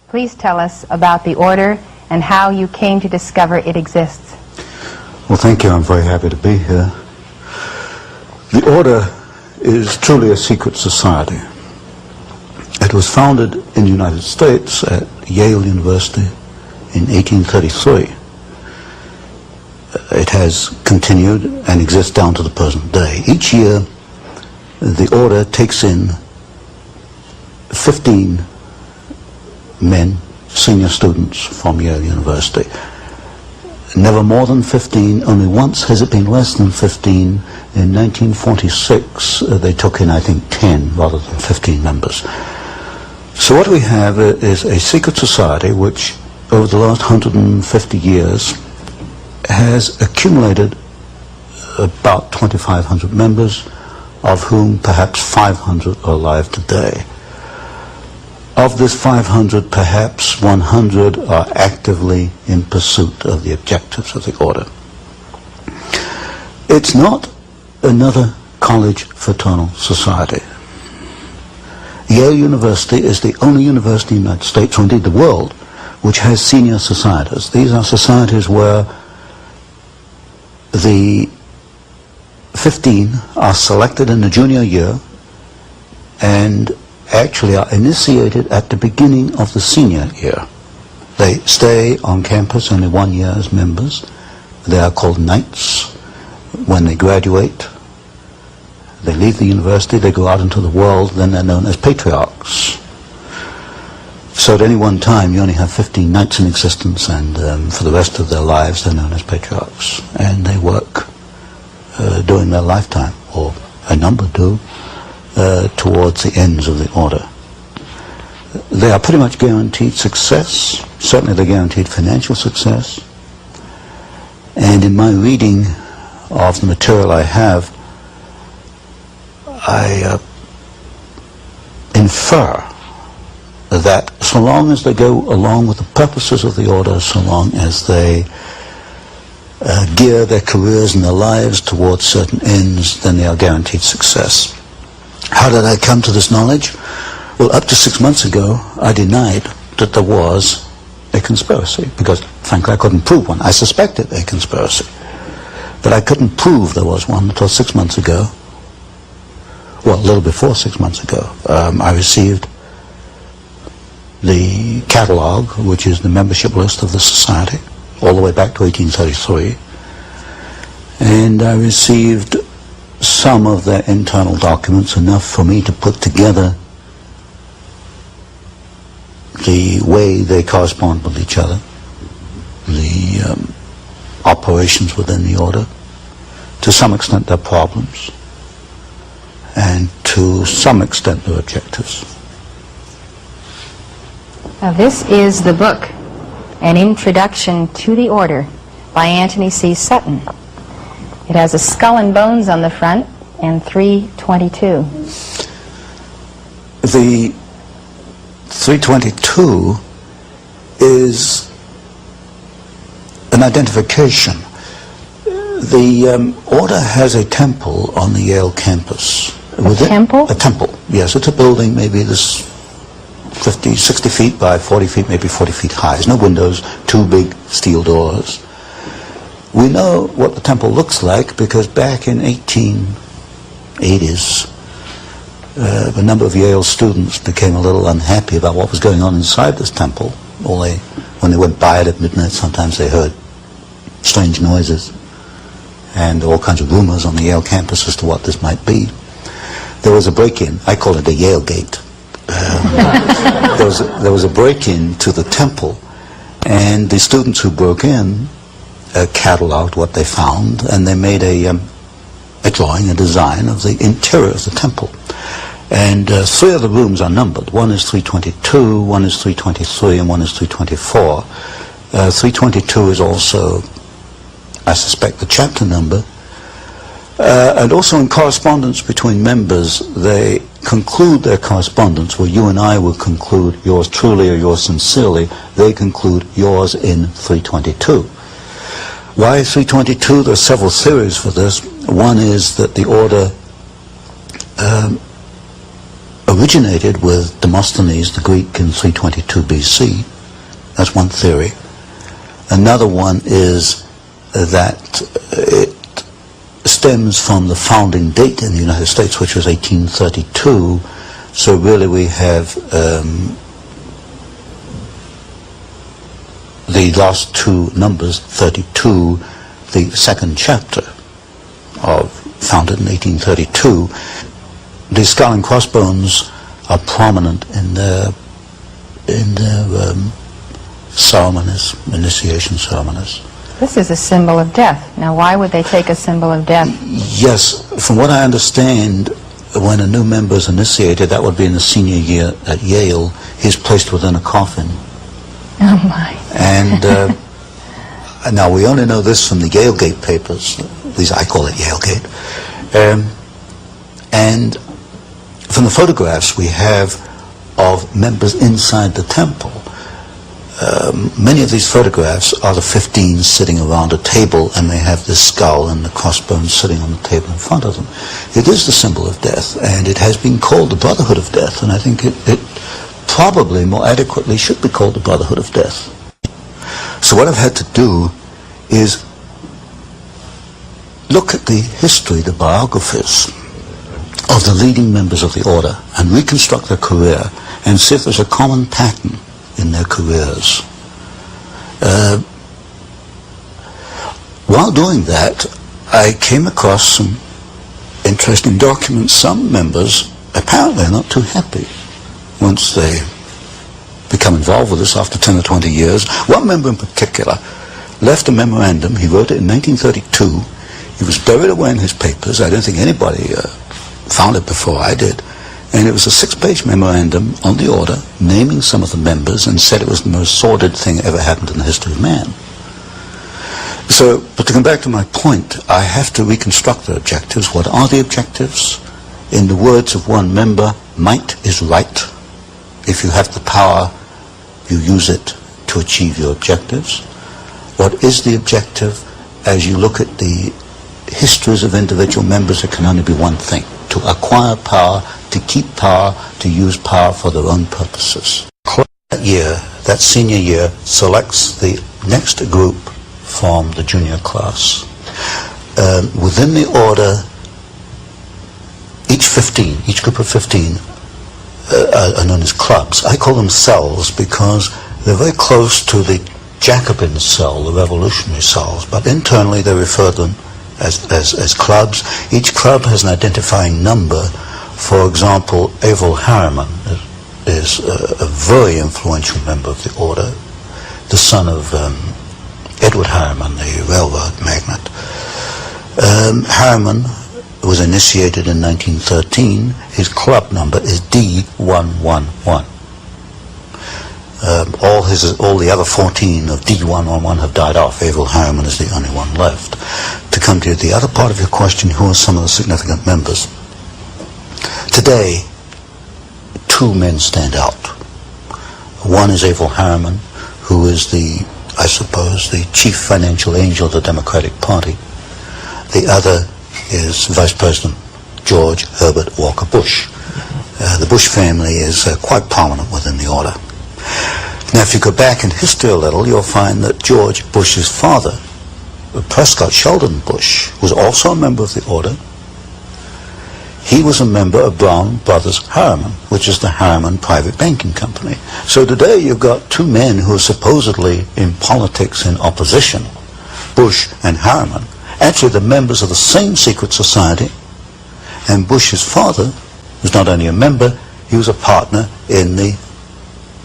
Please tell us about the order and how you came to discover it exists. Well, thank you. I'm very happy to be here. The order is truly a secret society. It was founded in the United States at Yale University in 1833. It has continued and exists down to the present day. Each year, the order takes in 15 men, senior students from Yale University. Never more than 15. Only once has it been less than 15. In 1946, they took in, I think, 10 rather than 15 members. So what we have is a secret society which, over the last 150 years, has accumulated about 2,500 members, of whom perhaps 500 are alive today. Of this 500, perhaps 100 are actively in pursuit of the objectives of the order. It's not another college fraternal society. Yale University is the only university in the United States, or indeed the world, which has senior societies. These are societies where the 15 are selected in the junior year and actually are initiated at the beginning of the senior year. They stay on campus only 1 year as members. They are called knights. When they graduate, they leave the university, they go out into the world, then they're known as patriarchs. So at any one time you only have 15 knights in existence, and for the rest of their lives they're known as patriarchs. And they work during their lifetime, or a number do, towards the ends of the order. They are pretty much guaranteed success. Certainly they're guaranteed financial success. And in my reading of the material I have, I infer that so long as they go along with the purposes of the order, so long as they gear their careers and their lives towards certain ends, then they are guaranteed success. How did I come to this knowledge? Well, up to 6 months ago, I denied that there was a conspiracy, because, frankly, I couldn't prove one. I suspected a conspiracy, but I couldn't prove there was one until 6 months ago. Well, a little before 6 months ago, I received the catalog, which is the membership list of the society, all the way back to 1833, and I received some of their internal documents, enough for me to put together the way they correspond with each other, the operations within the order, to some extent their problems, and to some extent their objectives. Now this is the book, An Introduction to the Order, by Antony C. Sutton. It has a skull and bones on the front and 322. The 322 is an identification. The order has a temple on the Yale campus. A temple? A temple, yes. It's a building maybe this 50, 60 feet by 40 feet, maybe 40 feet high. There's no windows, two big steel doors. We know what the temple looks like because back in 1880s, a number of Yale students became a little unhappy about what was going on inside this temple. When they went by it at midnight, sometimes they heard strange noises and all kinds of rumors on the Yale campus as to what this might be. There was a break-in. I call it the Yale Gate. There was a break-in to the temple, and the students who broke in cataloged what they found, and they made a drawing, a design of the interior of the temple. And three of the rooms are numbered. One is 322, one is 323, and one is 324. 322 is also, I suspect, the chapter number. And also in correspondence between members, they conclude their correspondence where you and I will conclude yours truly or yours sincerely. They conclude yours in 322. Why 322? There are several theories for this. One is that the order originated with Demosthenes the Greek in 322 BC. That's one theory. Another one is that it stems from the founding date in the United States, which was 1832. So really we have the last two numbers, 32, the second chapter founded in 1832. The skull and crossbones are prominent in their ceremonies, initiation ceremonies. This is a symbol of death. Now, why would they take a symbol of death? Yes, from what I understand, when a new member is initiated, that would be in the senior year at Yale, he's placed within a coffin. Oh my. And now we only know this from the Yalegate papers, at least I call it Yalegate. And from the photographs we have of members inside the temple, many of these photographs are the 15 sitting around a table, and they have the skull and the crossbones sitting on the table in front of them. It is the symbol of death, and it has been called the Brotherhood of Death, and I think it probably more adequately should be called the Brotherhood of Death. So what I've had to do is look at the history, the biographies of the leading members of the order, and reconstruct their career, and see if there's a common pattern in their careers. While doing that, I came across some interesting documents. Some members apparently are not too happy once they become involved with this after 10 or 20 years. One member in particular left a memorandum. He wrote it in 1932. It was buried away in his papers. I don't think anybody found it before I did. And it was a 6-page memorandum on the order, naming some of the members, and said it was the most sordid thing ever happened in the history of man. So, but to come back to my point, I have to reconstruct the objectives. What are the objectives? In the words of one member, might is right. If you have the power, you use it to achieve your objectives. What is the objective? As you look at the histories of individual members, it can only be one thing: to acquire power, to keep power, to use power for their own purposes. That year, that senior year, selects the next group from the junior class. Within the order, each group of 15 are known as clubs. I call them cells because they're very close to the Jacobin cell, the revolutionary cells, but internally they refer to them as clubs. Each club has an identifying number. For example, Averell Harriman is a very influential member of the order, the son of Edward Harriman, the railroad magnate. Harriman was initiated in 1913. His club number is D111. All the other 14 of D111 have died off. Averell Harriman is the only one left. To come to the other part of your question, who are some of the significant members? Today, two men stand out. One is Averell Harriman, who is I suppose, the chief financial angel of the Democratic Party. The other is Vice President George Herbert Walker Bush. The Bush family is quite prominent within the order. Now, if you go back in history a little, you'll find that George Bush's father, Prescott Sheldon Bush, was also a member of the order. He was a member of Brown Brothers Harriman, which is the Harriman Private Banking Company. So today you've got two men who are supposedly in politics in opposition, Bush and Harriman. Actually, they're members of the same secret society, and Bush's father was not only a member, he was a partner in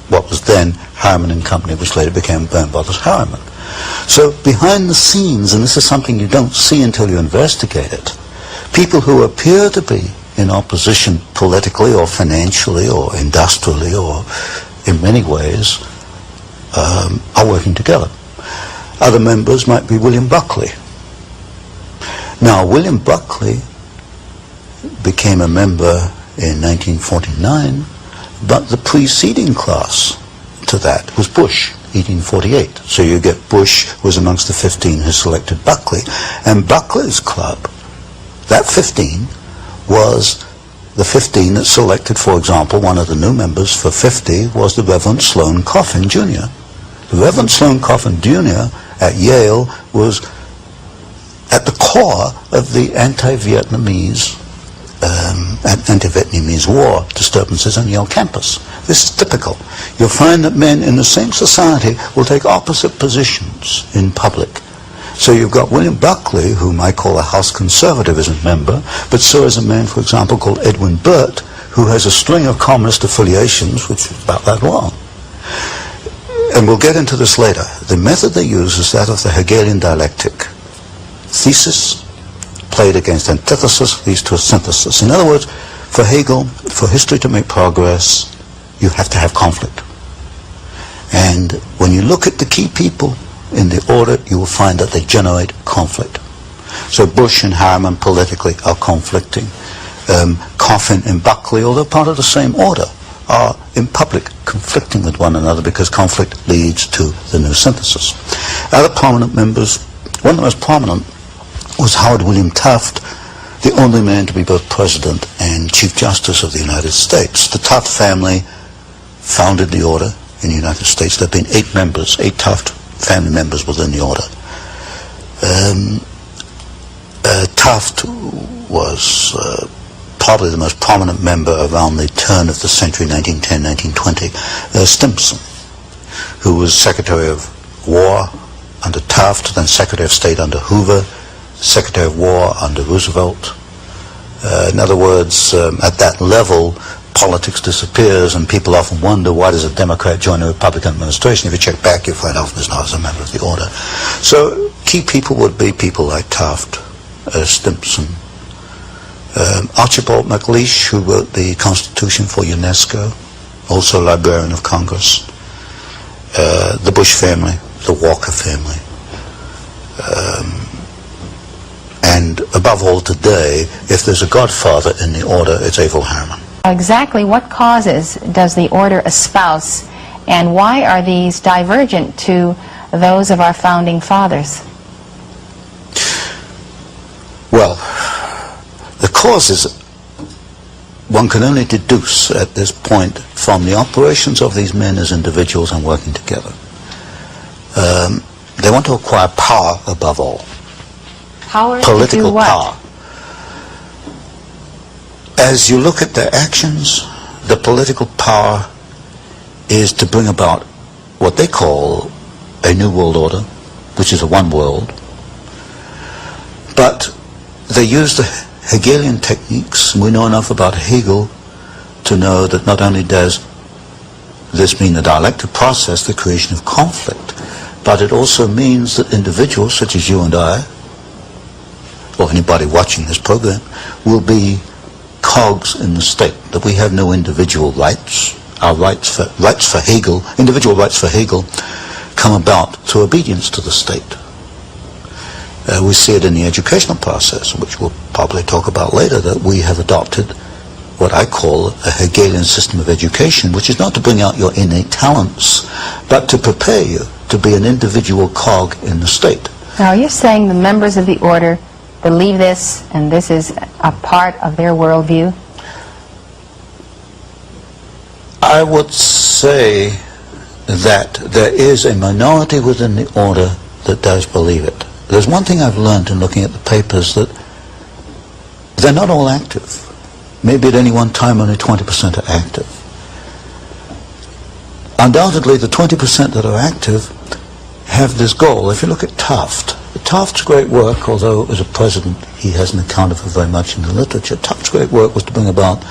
what was then Harriman and Company, which later became Brown Brothers Harriman. So behind the scenes, and this is something you don't see until you investigate it, People who appear to be in opposition politically or financially or industrially or in many ways are working together. Other members might be William Buckley. Now, William Buckley became a member in 1949, but the preceding class to that was Bush, 1848. So you get Bush was amongst the 15 who selected Buckley, and Buckley's club, that 15, was the 15 that selected, for example, one of the new members for 50 was the Reverend Sloane Coffin Jr. The Reverend Sloane Coffin Jr. at Yale was at the core of the anti-Vietnamese war disturbances on Yale campus. This is typical. You'll find that men in the same society will take opposite positions in public. So you've got William Buckley, whom I call a House Conservatism member, but so is a man, for example, called Edwin Burt, who has a string of communist affiliations, which is about that long. And we'll get into this later. The method they use is that of the Hegelian dialectic. Thesis played against antithesis leads to a synthesis. In other words, for Hegel, for history to make progress, you have to have conflict. And when you look at the key people in the order, you will find that they generate conflict. So Bush and Harriman politically are conflicting. Coffin and Buckley, although part of the same order, are in public conflicting with one another because conflict leads to the new synthesis. Other prominent members, one of the most prominent was Howard William Taft, the only man to be both President and Chief Justice of the United States. The Taft family founded the order in the United States. There have been 8 members, 8 Taft family members within the order. Taft was probably the most prominent member around the turn of the century, 1910, 1920. Stimson, who was Secretary of War under Taft, then Secretary of State under Hoover, Secretary of War under Roosevelt. In other words, at that level, politics disappears, and people often wonder, why does a Democrat join a Republican administration? If you check back, you find out there's not as a member of the order. So key people would be people like Taft, Stimson, Archibald MacLeish, who wrote the Constitution for UNESCO, also Librarian of Congress, the Bush family, the Walker family, and above all today, if there's a godfather in the order, it's Averell Harriman. Exactly what causes does the order espouse, and why are these divergent to those of our founding fathers? Well, the causes one can only deduce at this point from the operations of these men as individuals and working together. They want to acquire power above all. Power Political to do what? power. As you look at their actions, the political power is to bring about what they call a new world order, which is a one world. But they use the Hegelian techniques. We know enough about Hegel to know that not only does this mean the dialectic process, the creation of conflict, but it also means that individuals such as you and I, or anybody watching this program, will be cogs in the state, that we have no individual rights. Our rights for Hegel, individual rights for Hegel, come about through obedience to the state. We see it in the educational process, which we'll probably talk about later, that we have adopted what I call a Hegelian system of education, which is not to bring out your innate talents, but to prepare you to be an individual cog in the state. Now, are you saying the members of the order believe this, and this is a part of their worldview? I would say that there is a minority within the order that does believe it. There's one thing I've learned in looking at the papers, that they're not all active. Maybe at any one time only 20% are active. Undoubtedly, the 20% that are active have this goal. If you look at Taft's great work, although as a president he hasn't accounted for very much in the literature, Taft's great work was to bring about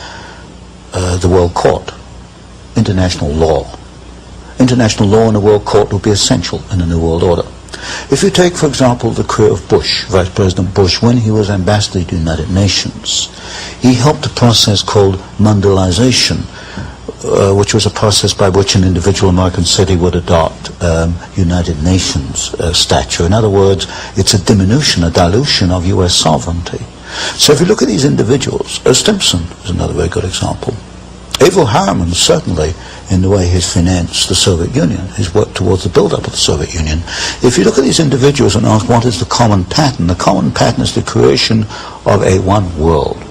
the World Court, international law. International law in the World Court will be essential in the New World Order. If you take, for example, the career of Bush, Vice President Bush, when he was ambassador to the United Nations, he helped a process called Mandelaization, which was a process by which an individual American city would adopt United Nations stature. In other words, it's a diminution, a dilution of U.S. sovereignty. So if you look at these individuals, Stimson is another very good example. Averell Harriman, certainly, in the way he's financed the Soviet Union, he's worked towards the build-up of the Soviet Union. If you look at these individuals and ask what is the common pattern is the creation of a one world.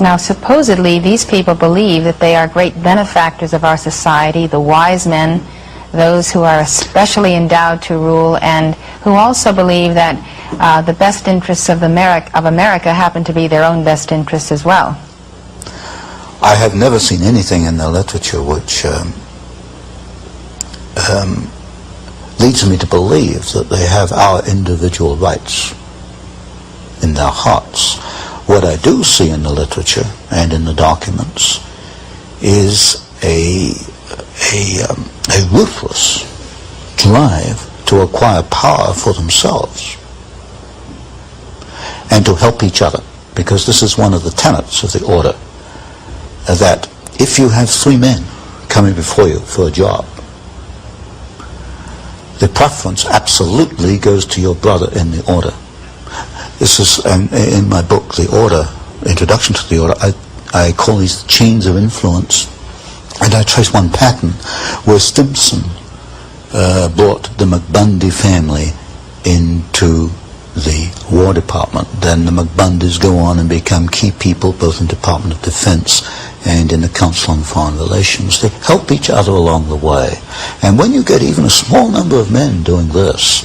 Now, supposedly, these people believe that they are great benefactors of our society, the wise men, those who are especially endowed to rule, and who also believe that the best interests of America happen to be their own best interests as well. I have never seen anything in their literature which leads me to believe that they have our individual rights in their hearts. What I do see in the literature and in the documents is a ruthless drive to acquire power for themselves and to help each other, because this is one of the tenets of the order, that if you have three men coming before you for a job, the preference absolutely goes to your brother in the order. This is in my book, The Order, Introduction to the Order, I call these chains of influence, and I trace one pattern where Stimson brought the McBundy family into the War Department. Then the McBundys go on and become key people both in Department of Defense and in the Council on Foreign Relations. They help each other along the way. And when you get even a small number of men doing this,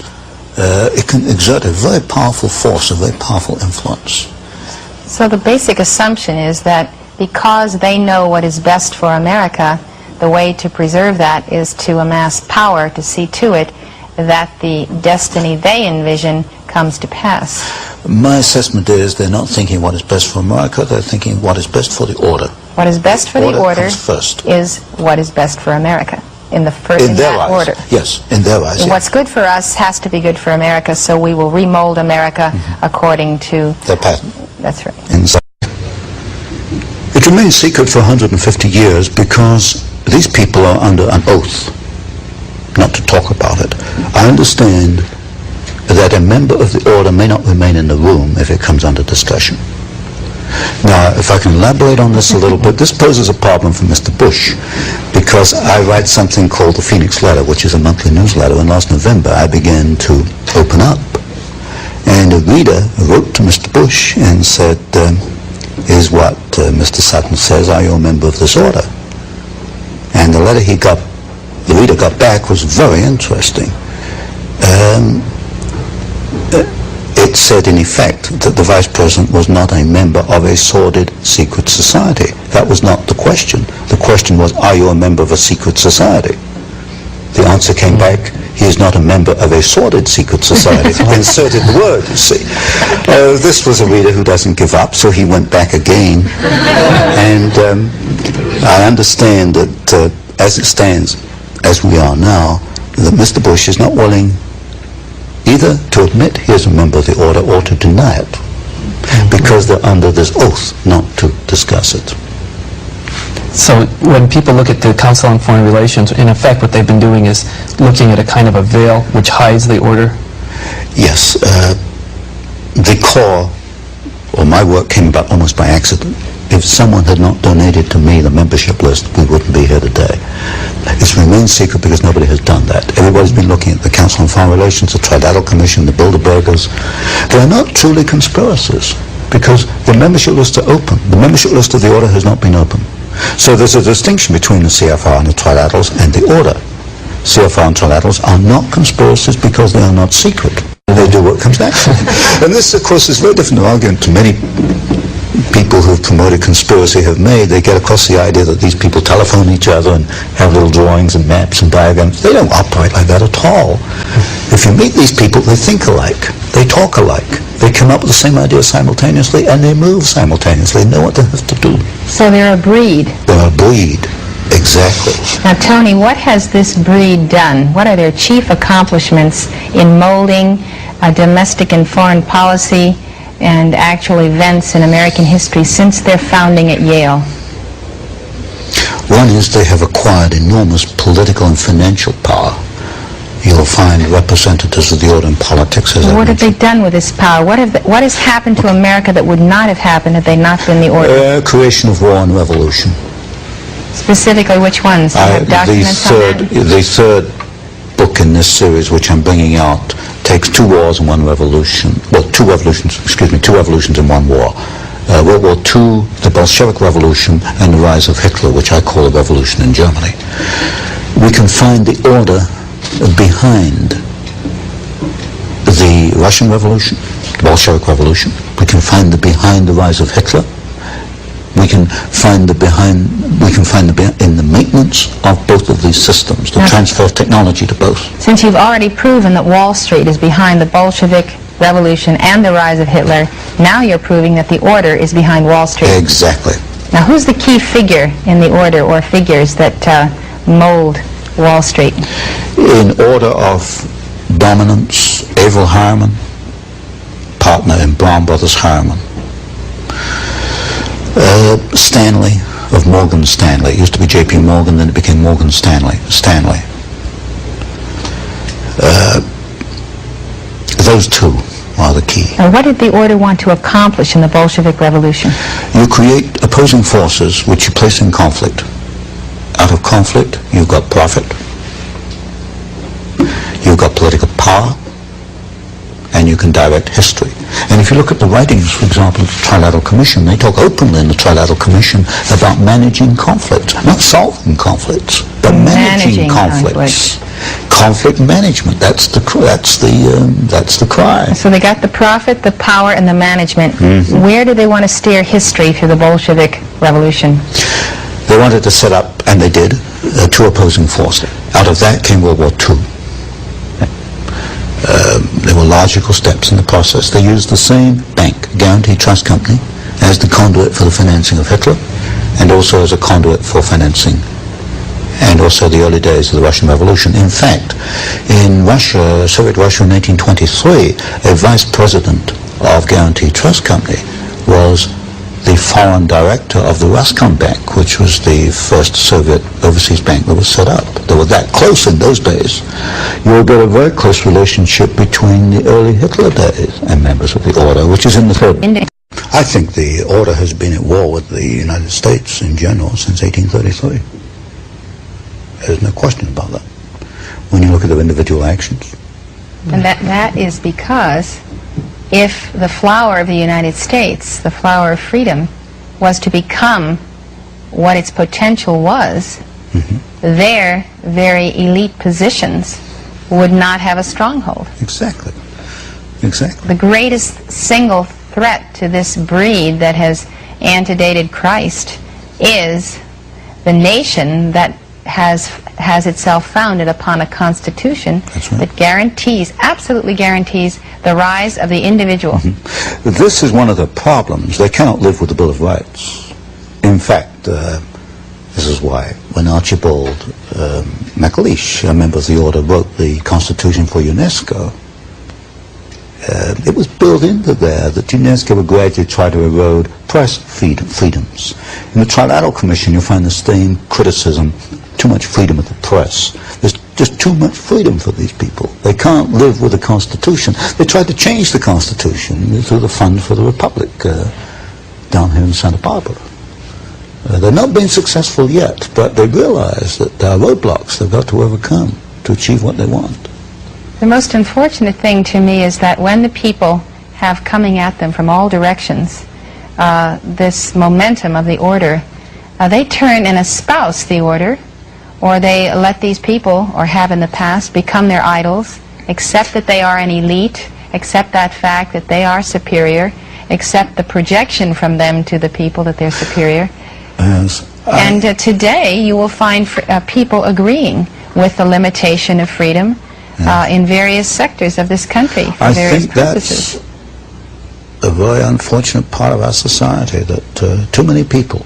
it can exert a very powerful force, a very powerful influence. So the basic assumption is that because they know what is best for America, the way to preserve that is to amass power to see to it that the destiny they envision comes to pass. My assessment is they're not thinking what is best for America, they're thinking what is best for the order. What is best for the order comes first. Is what is best for America. In the first, in their that eyes. order. Yes, in their eyes. What's good for us has to be good for America, so we will remold America according to their pattern. That's right. It remains secret for 150 years because these people are under an oath not to talk about it. I understand that a member of the order may not remain in the room if it comes under discussion. Now, if I can elaborate on this a little bit, this poses a problem for Mr. Bush, because I write something called the Phoenix Letter, which is a monthly newsletter, and last November I began to open up. And a reader wrote to Mr. Bush and said, is what Mr. Sutton says, are you a member of this order? And the letter the reader got back was very interesting. It said, in effect, that the Vice President was not a member of a sordid secret society. That was not the question. The question was, are you a member of a secret society? The answer came back, he is not a member of a sordid secret society. Inserted the word, you see. This was a reader who doesn't give up, so he went back again. And I understand that as it stands, as we are now, that Mr. Bush is not willing either to admit he is a member of the order or to deny it, because they're under this oath not to discuss it. So when people look at the Council on Foreign Relations, in effect what they've been doing is looking at a kind of a veil which hides the order? Yes. The core, or my work, came about almost by accident. If someone had not donated to me the membership list, we wouldn't be here today. It's remained secret because nobody has done that. Everybody's been looking at the Council on Foreign Relations, the Trilateral Commission, the Bilderbergers. They're not truly conspiracies because the membership lists are open. The membership list of the order has not been open. So there's a distinction between the CFR and the Trilaterals and the order. CFR and Trilaterals are not conspiracies because they are not secret. They do what comes naturally. And this, of course, is very different argument to many people who've promoted conspiracy have made. They get across the idea that these people telephone each other and have little drawings and maps and diagrams. They don't operate like that at all. If you meet these people, they think alike. They talk alike. They come up with the same idea simultaneously, and they move simultaneously, know what they have to do. So they're a breed. They're a breed. Exactly. Now, Tony, what has this breed done? What are their chief accomplishments in molding domestic and foreign policy and actual events in American history since their founding at Yale? One is they have acquired enormous political and financial power. You'll find representatives of the order in politics. As What have they done with this power? What has happened to America that would not have happened had they not been the order? Creation of war and revolution. Specifically, which ones? You have documents on that? The third book in this series, which I'm bringing out, takes two wars and one revolution. Well, two revolutions and one war. World War II, the Bolshevik Revolution, and the rise of Hitler, which I call a revolution in Germany. We can find the order behind the Russian Revolution, the Bolshevik Revolution. We can find behind the rise of Hitler. We can find in the maintenance of both of these systems, the transfer of technology to both. Since you've already proven that Wall Street is behind the Bolshevik Revolution and the rise of Hitler, now you're proving that the order is behind Wall Street. Exactly. Now, who's the key figure in the order or figures that mold Wall Street? In order of dominance, Averell Harriman, partner in Brown Brothers Harriman. Stanley of Morgan Stanley. It used to be J.P. Morgan, then it became Morgan Stanley. Those two are the key. Now, what did the order want to accomplish in the Bolshevik Revolution? You create opposing forces which you place in conflict. Out of conflict, you've got profit, you've got political power, and you can direct history. And if you look at the writings, for example, of the Trilateral Commission, they talk openly in the Trilateral Commission about managing conflict, not solving conflicts, but managing conflicts. Conflict management, that's the cry. So they got the profit, the power, and the management. Mm-hmm. Where do they want to steer history through the Bolshevik Revolution? They wanted to set up, and they did, two opposing forces. Out of that came World War II. There were logical steps in the process. They used the same bank, Guarantee Trust Company, as the conduit for the financing of Hitler, and also as a conduit for financing, and also the early days of the Russian Revolution. In fact, in Russia, Soviet Russia in 1923, a vice president of Guarantee Trust Company was the foreign director of the Roscombank, which was the first Soviet overseas bank that was set up. They were that close in those days. You will get a very close relationship between the early Hitler days and members of the order, which is in the third. I think the order has been at war with the United States in general since 1833. There's no question about that when you look at their individual actions. And that is because if the flower of the United States, the flower of freedom, was to become what its potential was, their very elite positions would not have a stronghold. Exactly. Exactly. The greatest single threat to this breed that has antedated Christ is the nation that has itself founded upon a constitution that guarantees, absolutely guarantees, the rise of the individual. This is one of the problems. They cannot live with the Bill of Rights. In fact, this is why when Archibald MacLeish, a member of the order, wrote the Constitution for UNESCO, it was built into there that UNESCO would gradually try to erode press freedoms. In the Trilateral Commission, you'll find the same criticism: too much freedom of the press. There's just too much freedom for these people. They can't live with the Constitution. They tried to change the Constitution through the Fund for the Republic down here in Santa Barbara. They've not been successful yet, but they realize that there are roadblocks they've got to overcome to achieve what they want. The most unfortunate thing to me is that when the people have coming at them from all directions this momentum of the order, they turn and espouse the order, or they let these people, or have in the past, become their idols, accept that they are an elite, accept that fact that they are superior, accept the projection from them to the people that they're superior. Yes. And today you will find people agreeing with the limitation of freedom in various sectors of this country for various purposes. That's a very unfortunate part of our society, that too many people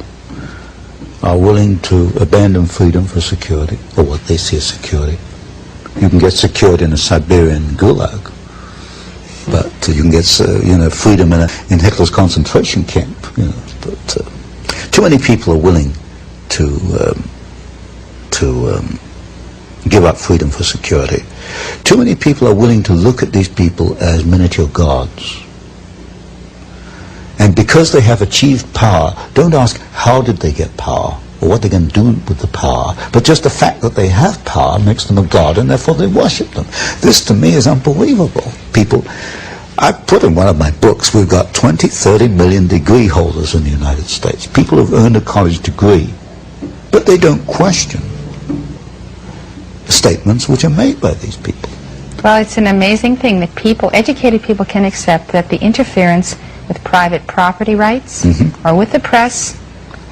are willing to abandon freedom for security, or what they see as security. You can get security in a Siberian gulag, but you can get freedom in Hitler's concentration camp. But too many people are willing to give up freedom for security. Too many people are willing to look at these people as miniature gods. And because they have achieved power, don't ask how did they get power or what they're going to do with the power, but just the fact that they have power makes them a god, and therefore they worship them. This to me is unbelievable. People, I put in one of my books, we've got 20, 30 million degree holders in the United States. People who've earned a college degree, but they don't question statements which are made by these people. Well, it's an amazing thing that people, educated people, can accept that the interference with private property rights, or with the press,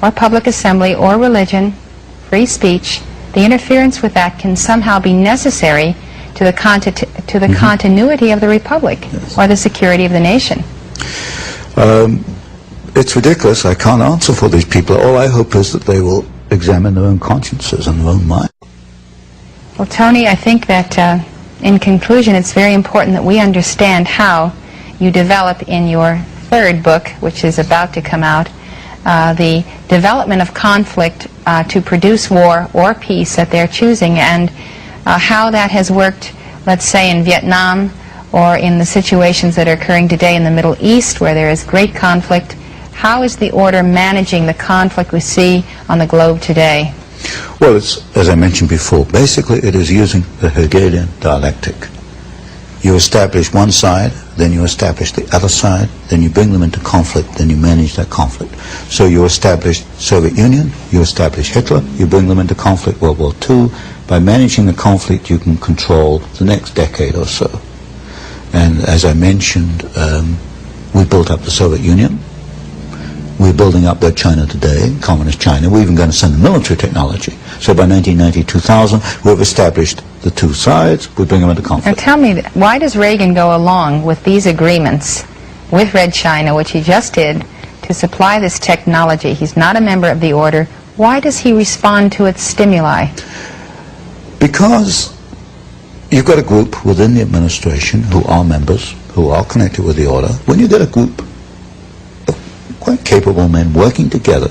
or public assembly, or religion, free speech, the interference with that can somehow be necessary to the continuity of the republic, or the security of the nation. It's ridiculous. I can't answer for these people. All I hope is that they will examine their own consciences and their own mind. Well, Tony, I think that in conclusion, it's very important that we understand how you develop in your third book, which is about to come out, the development of conflict to produce war or peace that they're choosing, and how that has worked, let's say, in Vietnam, or in the situations that are occurring today in the Middle East, where there is great conflict. How is the order managing the conflict we see on the globe today? Well, it's, as I mentioned before, basically it is using the Hegelian dialectic. You establish one side, then you establish the other side, then you bring them into conflict, then you manage that conflict. So you establish Soviet Union, you establish Hitler, you bring them into conflict, World War II. By managing the conflict, you can control the next decade or so. And as I mentioned, we built up the Soviet Union. We're building up that China today, communist China. We're even going to send the military technology. So by 1990, 2000, we've established the two sides. We bring them into conflict. Now tell me, why does Reagan go along with these agreements with Red China, which he just did, to supply this technology? He's not a member of the order. Why does he respond to its stimuli? Because you've got a group within the administration who are members, who are connected with the order. When you get a group quite capable men working together,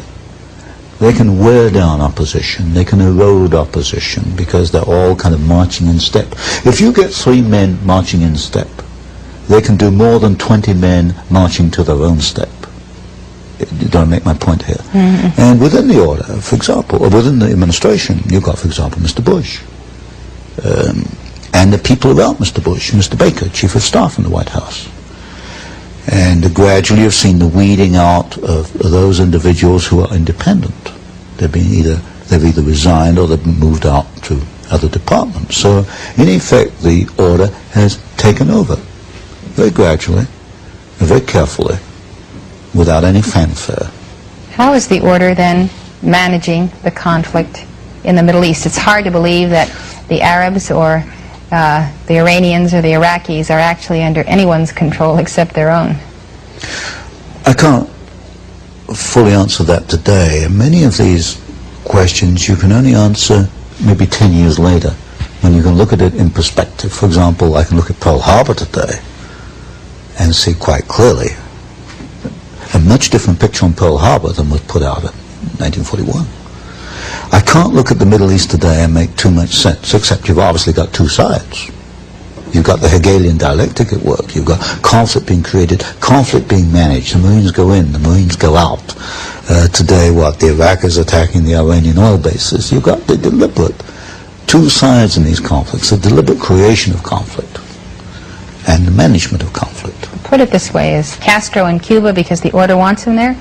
they can wear down opposition, they can erode opposition, because they're all kind of marching in step. If you get 3 men marching in step, they can do more than 20 men marching to their own step. Don't I make my point here? And within the order, for example, or within the administration, you've got, for example, Mr. Bush, and the people around Mr. Bush, Mr. Baker, Chief of Staff in the White House. And gradually you've seen the weeding out of those individuals who are independent. They've either resigned or they've been moved out to other departments. So in effect the order has taken over very gradually and very carefully without any fanfare. How is the order then managing the conflict in the Middle East? It's hard to believe that the Arabs or the Iranians or the Iraqis are actually under anyone's control except their own. I can't fully answer that today. Many of these questions you can only answer maybe 10 years later, when you can look at it in perspective. For example, I can look at Pearl Harbor today and see quite clearly a much different picture on Pearl Harbor than was put out in 1941. I can't look at the Middle East today and make too much sense, except you've obviously got two sides. You've got the Hegelian dialectic at work. You've got conflict being created, conflict being managed. The Marines go in, the Marines go out. Today, the Iraq is attacking the Iranian oil bases. You've got the deliberate two sides in these conflicts, the deliberate creation of conflict and the management of conflict. Put it this way, is Castro in Cuba because the order wants him there?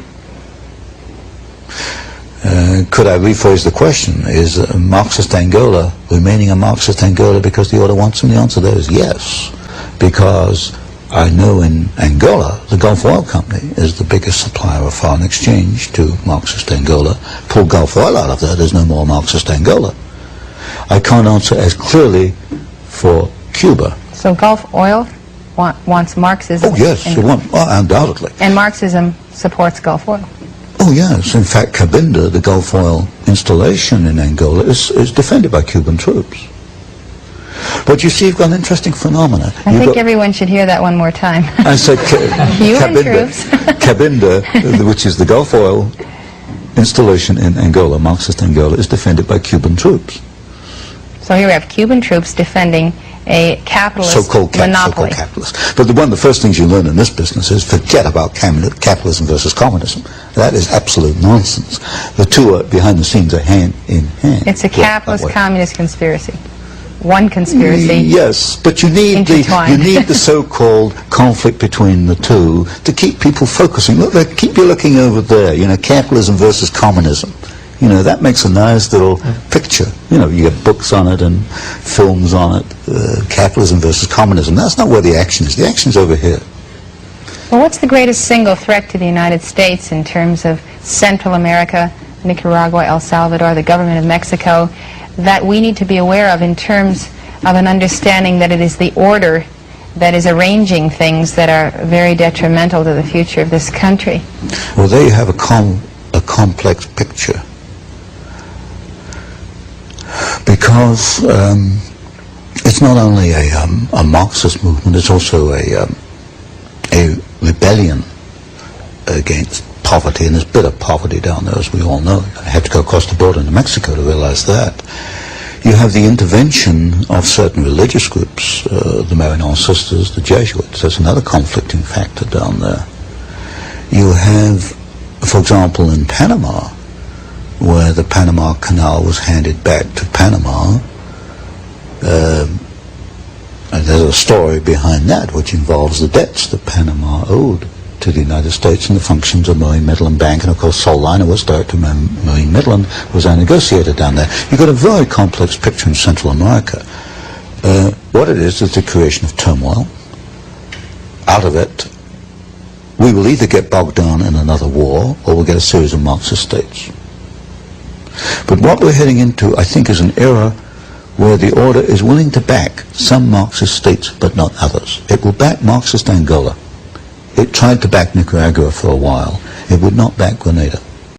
Could I rephrase the question? Is Marxist Angola remaining a Marxist Angola because the order wants him? The answer there is yes, because I know in Angola the Gulf Oil Company is the biggest supplier of foreign exchange to Marxist Angola. Pull Gulf Oil out of there, there's no more Marxist Angola. I can't answer as clearly for Cuba. So Gulf Oil wants Marxism? Oh yes, it wants, undoubtedly. And Marxism supports Gulf Oil? Oh yes, in fact Cabinda, the Gulf oil installation in Angola, is defended by Cuban troops. But you see, you've got an interesting phenomena. I think everyone should hear that one more time. I said Cuban troops. Cabinda, which is the Gulf oil installation in Angola, Marxist Angola, is defended by Cuban troops. So here we have Cuban troops defending a capitalist So-called monopoly. capitalist. But one of the first things you learn in this business is forget about capitalism versus communism. That is absolute nonsense. The two are, behind the scenes, are hand in hand. It's a capitalist communist conspiracy. One conspiracy. Yes, but you need the so-called conflict between the two to keep people focusing. Look, keep you looking over there. You know, capitalism versus communism. You know, that makes a nice little picture. You know, you get books on it and films on it. Capitalism versus communism. That's not where the action is. The action's over here. Well, what's the greatest single threat to the United States in terms of Central America, Nicaragua, El Salvador, the government of Mexico, that we need to be aware of in terms of an understanding that it is the order that is arranging things that are very detrimental to the future of this country? Well, there you have a complex picture. Because it's not only a Marxist movement, it's also a rebellion against poverty, and there's bitter poverty down there, as we all know. I had to go across the border into Mexico to realize that. You have the intervention of certain religious groups, the Marian sisters, the Jesuits. That's another conflicting factor down there. You have, for example, in Panama, where the Panama Canal was handed back to Panama, and there's a story behind that which involves the debts that Panama owed to the United States and the functions of Marine Midland Bank, and of course Sol Liner was director of Marine Midland, was a negotiator down there. You've got a very complex picture in Central America. What it is the creation of turmoil. Out of it, we will either get bogged down in another war, or we'll get a series of Marxist states. But what we're heading into, I think, is an era where the order is willing to back some Marxist states, but not others. It will back Marxist Angola. It tried to back Nicaragua for a while. It would not back Grenada.